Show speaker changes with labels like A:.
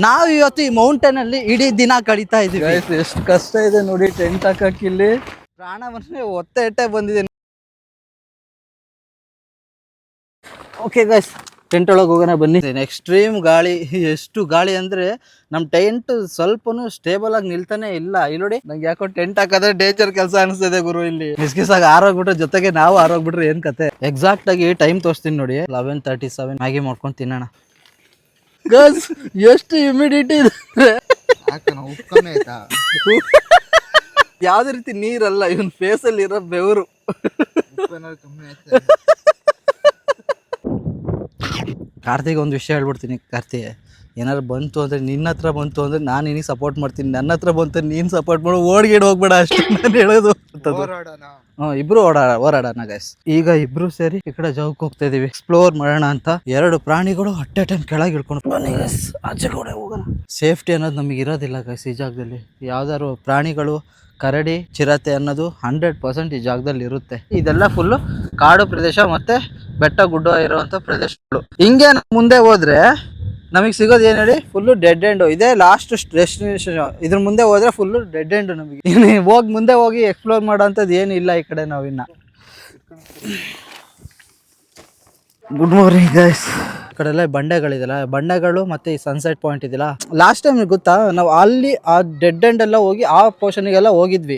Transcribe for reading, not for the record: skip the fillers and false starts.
A: ನಾವು ಇವತ್ತು ಈ ಮೌಂಟೇನ್ ಅಲ್ಲಿ ಇಡೀ ದಿನ ಕಳೀತಾ ಇದೀವಿ.
B: ಎಷ್ಟು ಕಷ್ಟ ಇದೆ ನೋಡಿ ಟೆಂಟ್ ಹಾಕಕ್ ಇಲ್ಲಿ.
A: ಪ್ರಾಣವನ್ನೇ ಒತ್ತೆ ಇಟ್ಟೆ ಬಂದಿದೆ. ಓಕೆ ಗೈಸ್, ಟೆಂಟ್ ಒಳಗೆ ಹೋಗೋಣ ಬನ್ನಿ. ಎಕ್ಸ್ಟ್ರೀಮ್ ಗಾಳಿ, ಎಷ್ಟು ಗಾಳಿ ಅಂದ್ರೆ ನಮ್ ಟೆಂಟ್ ಸ್ವಲ್ಪನು ಸ್ಟೇಬಲ್ ಆಗಿ ನಿಲ್ತಾನೆ ಇಲ್ಲ. ಇಲ್ಲಿ ನೋಡಿ, ನಂಗೆ ಯಾಕೋ ಟೆಂಟ್ ಹಾಕೋದ್ರೆ ಡೇಂಜರ್ ಕೆಲಸ ಅನಿಸ್ತಿದೆ ಗುರು. ಇಲ್ಲಿ ಮಿಸ್ಕಿಸ್ ಆಗಿ ಆರೋಗ್ಬಿಟ್ರೆ ಜೊತೆಗೆ ನಾವು ಆರೋಗ್ಬಿಟ್ರೆ ಏನ್ ಕತೆ. ಎಕ್ಸಾಕ್ಟ್ ಆಗಿ ಟೈಮ್ ತೋರಿಸ್ತೀನಿ ನೋಡಿ, 11:37. ಮ್ಯಾಗಿ ಮಾಡ್ಕೊಂಡು ತಿನ್ನೋಣ. ಗೈಸ್ ಎಷ್ಟು ಹ್ಯುಮಿಡಿಟಿ ಇದೆ, ಯಾವ್ದೇ ರೀತಿ ನೀರಲ್ಲ, ಇವನ್ ಫೇಸ್ ಅಲ್ಲಿ ಇರೋ ಬೆವರು. ಕಾರ್ತಿಕ್ ಒಂದು ವಿಷಯ ಹೇಳ್ಬಿಡ್ತೀನಿ. ಕಾರ್ತಿಕ್ ಏನಾದ್ರು ಬಂತು ಅಂದ್ರೆ, ನಿನ್ನ ಹತ್ರ ಬಂತು ಅಂದ್ರೆ ನಾನು ನಿನಗೆ ಸಪೋರ್ಟ್ ಮಾಡ್ತೀನಿ, ನನ್ನ ಹತ್ರ ಬಂತು ನೀನ್ ಸಪೋರ್ಟ್ ಮಾಡು, ಓಡ್ಗೇಡ್ ಹೋಗ್ಬೇಡ ಅಷ್ಟೇ ನಾನು ಹೇಳೋದು. ಇಬ್ರು ಓಡಾಡೋಣ ಗೈಸ್. ಈಗ ಇಬ್ರು ಸೇರಿ ಈ ಕಡೆ ಜಾಗಕ್ಕೆ ಹೋಗ್ತಾ ಇದೀವಿ, ಎಕ್ಸ್ಪ್ಲೋರ್ ಮಾಡೋಣ ಅಂತ. 2 ಪ್ರಾಣಿಗಳು ಅಟ್ ಎ ಟೈಮ್ ಕೆಳಗೆ ಇಳ್ಕೊಂಡು ಬನ್ನಿ ಗೈಸ್, ಆಚೆ ಕಡೆ ಹೋಗೋಣ. ಸೇಫ್ಟಿ ಅನ್ನೋದು ನಮಗೆ ಇರೋದಿಲ್ಲ ಗೈಸ್ ಈ ಜಾಗದಲ್ಲಿ. ಯಾವ್ದಾದ್ರು ಪ್ರಾಣಿಗಳು, ಕರಡಿ, ಚಿರತೆ ಅನ್ನೋದು 100% ಈ ಜಾಗದಲ್ಲಿ ಇರುತ್ತೆ. ಇದೆಲ್ಲ ಫುಲ್ಲು ಕಾಡು ಪ್ರದೇಶ ಮತ್ತೆ ಬೆಟ್ಟ ಗುಡ್ಡ ಇರುವಂತ ಪ್ರದೇಶಗಳು. ಹಿಂಗೆ ಮುಂದೆ ಹೋದ್ರೆ ನಮಗೆ ಸಿಗೋದು ಏನ್ ಹೇಳಿ, ಫುಲ್ಲು ಡೆಡ್ ಎಂಡ್. ಇದೇ ಲಾಸ್ಟ್ ಡೆಸ್ಟಿನೇಷನ್. ಇದ್ರ ಮುಂದೆ ಹೋದ್ರೆ ಫುಲ್ಲು ಡೆಡ್ ಎಂಡ್. ನಮಗೆ ಮುಂದೆ ಹೋಗಿ ಎಕ್ಸ್ಪ್ಲೋರ್ ಮಾಡೋಂಥದ್ದು ಏನು ಇಲ್ಲ ಈ ಕಡೆ. ನಾವಿನ್ನ ಗುಡ್ ಮಾರ್ನಿಂಗ್ ಗೈಸ್. ಈ ಕಡೆ ಎಲ್ಲ ಬಂಡೆಗಳಿದೆಲ್ಲ, ಬಂಡೆಗಳು ಮತ್ತೆ ಈ ಸನ್ಸೆಟ್ ಪಾಯಿಂಟ್ ಇದೆಯಲ್ಲ. ಲಾಸ್ಟ್ ಟೈಮ್ ಗೊತ್ತಾ, ನಾವು ಅಲ್ಲಿ ಆ ಡೆಡ್ ಎಂಡ್ ಎಲ್ಲ ಹೋಗಿ ಆ ಪೋರ್ಷನ್ಗೆಲ್ಲ ಹೋಗಿದ್ವಿ.